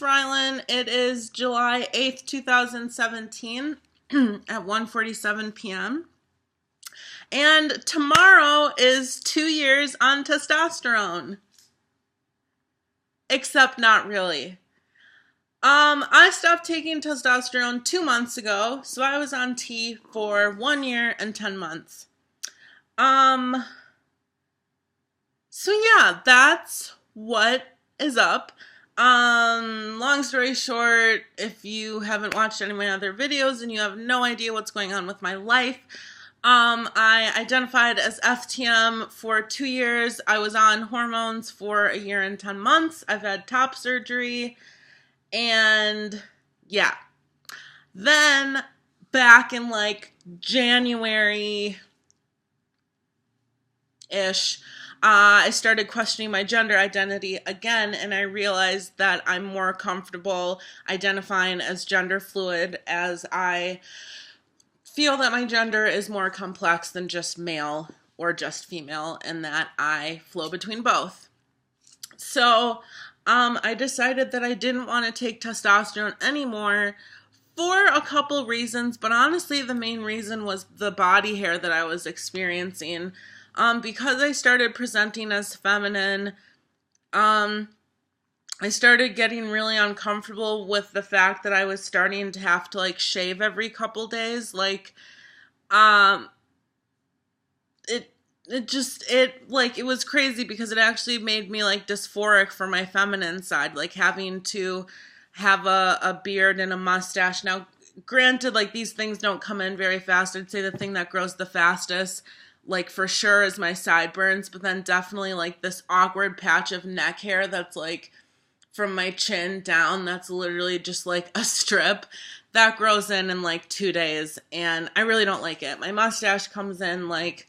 Rylan. It is July 8th, 2017 at 1:47 p.m. And tomorrow is 2 years on testosterone. Except not really. I stopped taking testosterone 2 months ago, so I was on T for 1 year and 10 months. So yeah, that's what is up. Long story short, if you haven't watched any of my other videos and you have no idea what's going on with my life, I identified as FTM for 2 years. I was on hormones for 1 year and 10 months. I've had top surgery, and yeah. Then back in like January-ish, I started questioning my gender identity again, and I realized that I'm more comfortable identifying as gender fluid, as I feel that my gender is more complex than just male or just female, and that I flow between both. So I decided that I didn't want to take testosterone anymore for a couple reasons, but honestly the main reason was the body hair that I was experiencing. Because I started presenting as feminine, I started getting really uncomfortable with the fact that I was starting to have to like shave every couple days. Like, it was crazy because it actually made me like dysphoric for my feminine side, like having to have a beard and a mustache. Now, granted, like these things don't come in very fast. I'd say the thing that grows the fastest, like for sure, is my sideburns, but then definitely like this awkward patch of neck hair that's like from my chin down, that's literally just like a strip that grows in like 2 days, and I really don't like it. My mustache comes in like,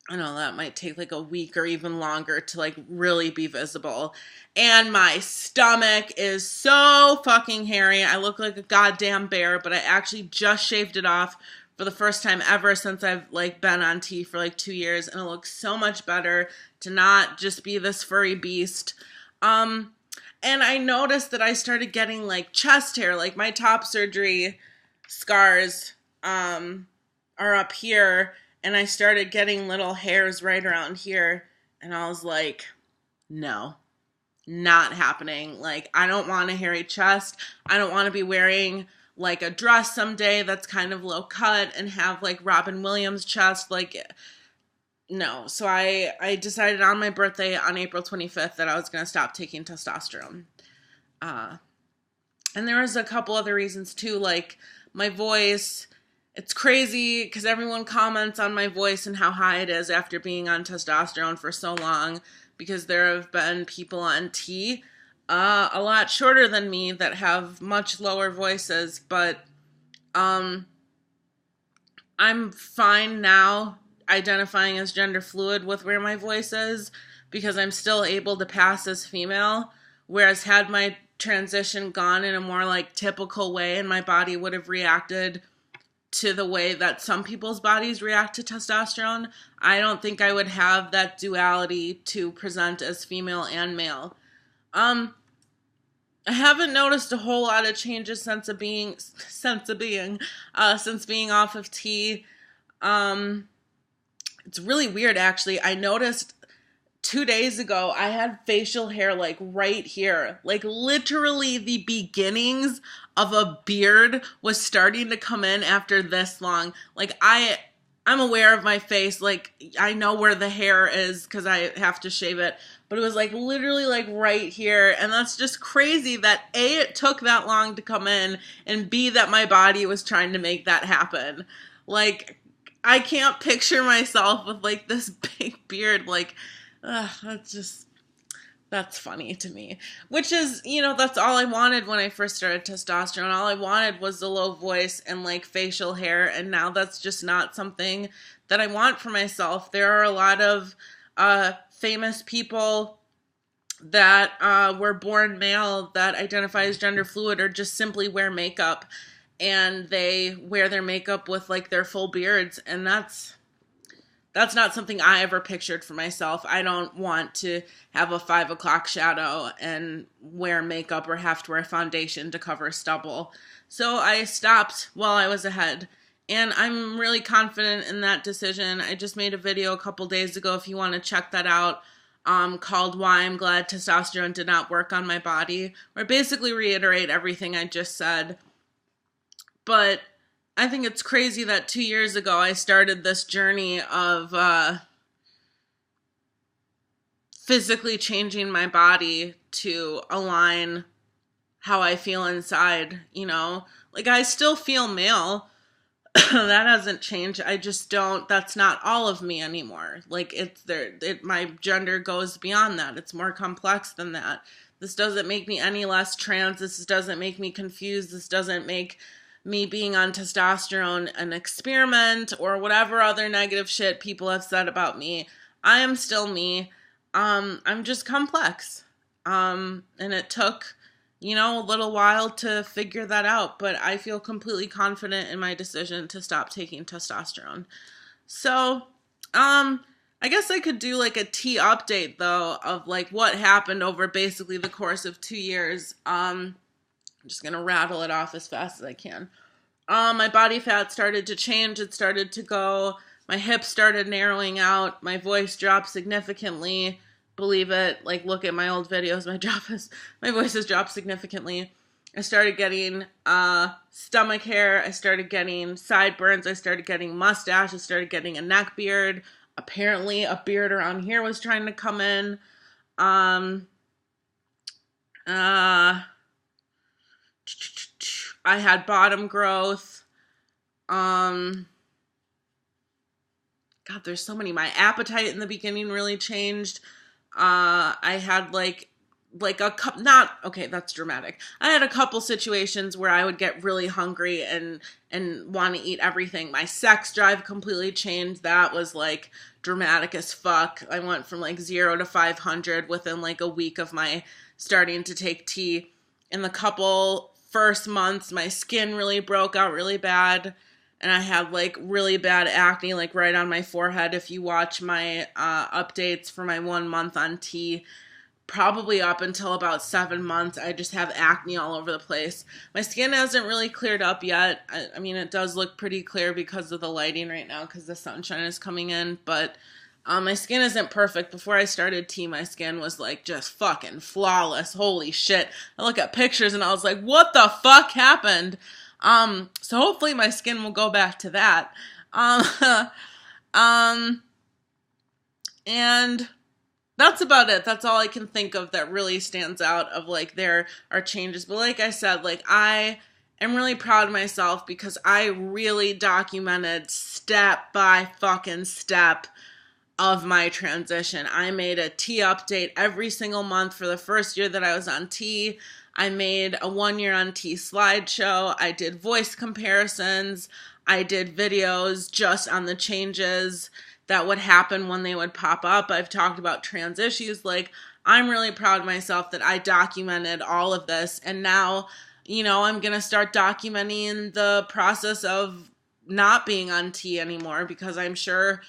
I don't know, that might take like a week or even longer to like really be visible. And my stomach is so fucking hairy. I look like a goddamn bear, but I actually just shaved it off for the first time ever since I've like been on T for like 2 years, and it looks so much better to not just be this furry beast. And I noticed that I started getting like chest hair, like my top surgery scars are up here, and I started getting little hairs right around here, and I was like, no, not happening. Like, I don't want a hairy chest. I don't want to be wearing like a dress someday that's kind of low cut and have like Robin Williams chest. Like, no. So I decided on my birthday on April 25th that I was going to stop taking testosterone. And there was a couple other reasons too, like my voice. It's crazy because everyone comments on my voice and how high it is after being on testosterone for so long, because there have been people on T a lot shorter than me that have much lower voices, but I'm fine now identifying as gender fluid with where my voice is, because I'm still able to pass as female, whereas had my transition gone in a more like typical way and my body would have reacted to the way that some people's bodies react to testosterone, I don't think I would have that duality to present as female and male. I haven't noticed a whole lot of changes since being off of T. It's really weird, actually. I noticed 2 days ago I had facial hair like right here, like literally the beginnings of a beard was starting to come in after this long. Like I'm aware of my face, like I know where the hair is because I have to shave it, but it was like literally like right here, and that's just crazy that A, it took that long to come in, and B, that my body was trying to make that happen. Like, I can't picture myself with like this big beard, like, that's funny to me. Which is, that's all I wanted when I first started testosterone. All I wanted was the low voice and like facial hair, and now that's just not something that I want for myself. There are a lot of famous people that were born male that identify as gender fluid or just simply wear makeup, and they wear their makeup with like their full beards, and that's that's not something I ever pictured for myself. I don't want to have a 5 o'clock shadow and wear makeup or have to wear foundation to cover stubble. So I stopped while I was ahead. And I'm really confident in that decision. I just made a video a couple days ago, if you want to check that out, called Why I'm Glad Testosterone Did Not Work on My Body, where I basically reiterate everything I just said. But I think it's crazy that 2 years ago I started this journey of physically changing my body to align how I feel inside, you know? Like, I still feel male. That hasn't changed. I just don't, that's not all of me anymore. Like, it's there, my gender goes beyond that. It's more complex than that. This doesn't make me any less trans. This doesn't make me confused. This doesn't make me being on testosterone an experiment or whatever other negative shit people have said about me. I am still me. I'm just complex. And it took, you know, a little while to figure that out, but I feel completely confident in my decision to stop taking testosterone. So, I guess I could do like a tea update though of like what happened over basically the course of 2 years. I'm just going to rattle it off as fast as I can. My body fat started to change. It started to go. My hips started narrowing out. My voice dropped significantly. Believe it. Like, look at my old videos. My voice has dropped significantly. I started getting stomach hair. I started getting sideburns. I started getting mustache. I started getting a neck beard. Apparently, a beard around here was trying to come in. I had bottom growth. God, there's so many. My appetite in the beginning really changed. I had like a cup, not, okay, that's dramatic. I had a couple situations where I would get really hungry and want to eat everything. My sex drive completely changed. That was like dramatic as fuck. I went from like 0 to 500 within like a week of my starting to take tea. In the couple first months, my skin really broke out really bad. And I had like really bad acne, like right on my forehead. If you watch my updates for my 1 month on tea, probably up until about 7 months, I just have acne all over the place. My skin hasn't really cleared up yet. I mean, it does look pretty clear because of the lighting right now, because the sunshine is coming in. But my skin isn't perfect. Before I started tea, my skin was like just fucking flawless. Holy shit. I look at pictures and I was like, what the fuck happened? So hopefully my skin will go back to that. And that's about it. That's all I can think of that really stands out of like there are changes. But like I said, like I am really proud of myself because I really documented step by fucking step of my transition. I made a tea update every single month for the first year that I was on tea. I made a 1 year on tea slideshow. I did voice comparisons. I did videos just on the changes that would happen when they would pop up. I've talked about trans issues. Like, I'm really proud of myself that I documented all of this. And now, you know, I'm going to start documenting the process of not being on tea anymore, because I'm sure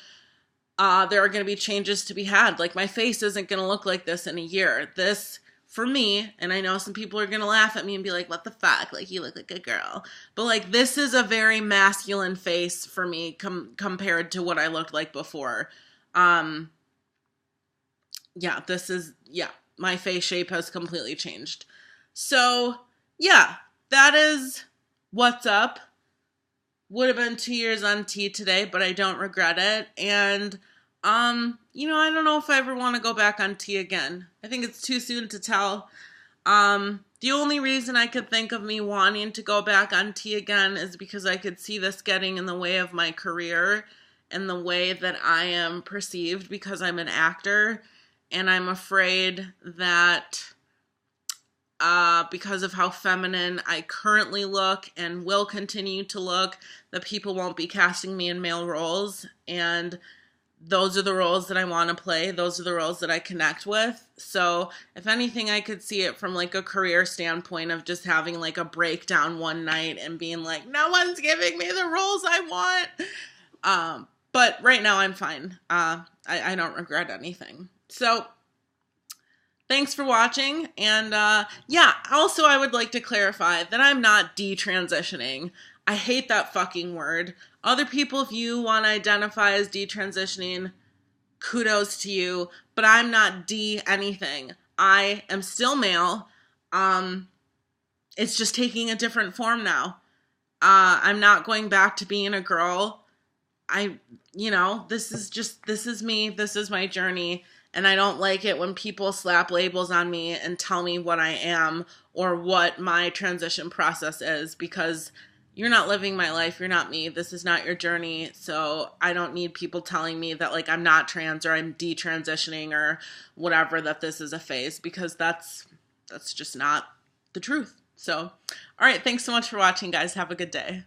there are going to be changes to be had. Like, my face isn't going to look like this in a year. This, for me, and I know some people are going to laugh at me and be like, what the fuck? Like, you look like a girl. But, like, this is a very masculine face for me compared to what I looked like before. Yeah, my face shape has completely changed. So, yeah, that is what's up. Would have been 2 years on tea today, but I don't regret it. And you know, I don't know if I ever want to go back on tea again. I think it's too soon to tell. The only reason I could think of me wanting to go back on tea again is because I could see this getting in the way of my career and the way that I am perceived, because I'm an actor, and I'm afraid that because of how feminine I currently look and will continue to look, that people won't be casting me in male roles. And those are the roles that I want to play. Those are the roles that I connect with. So if anything, I could see it from like a career standpoint of just having like a breakdown one night and being like, no one's giving me the roles I want. But right now I'm fine. I don't regret anything. So thanks for watching. And yeah, also I would like to clarify that I'm not detransitioning. I hate that fucking word. Other people, if you want to identify as detransitioning, kudos to you, but I'm not D anything. I am still male. It's just taking a different form now. I'm not going back to being a girl. This is me. This is my journey. And I don't like it when people slap labels on me and tell me what I am or what my transition process is, because you're not living my life. You're not me. This is not your journey. So I don't need people telling me that like I'm not trans or I'm detransitioning or whatever, that this is a phase, because that's just not the truth. So, all right. Thanks so much for watching, guys. Have a good day.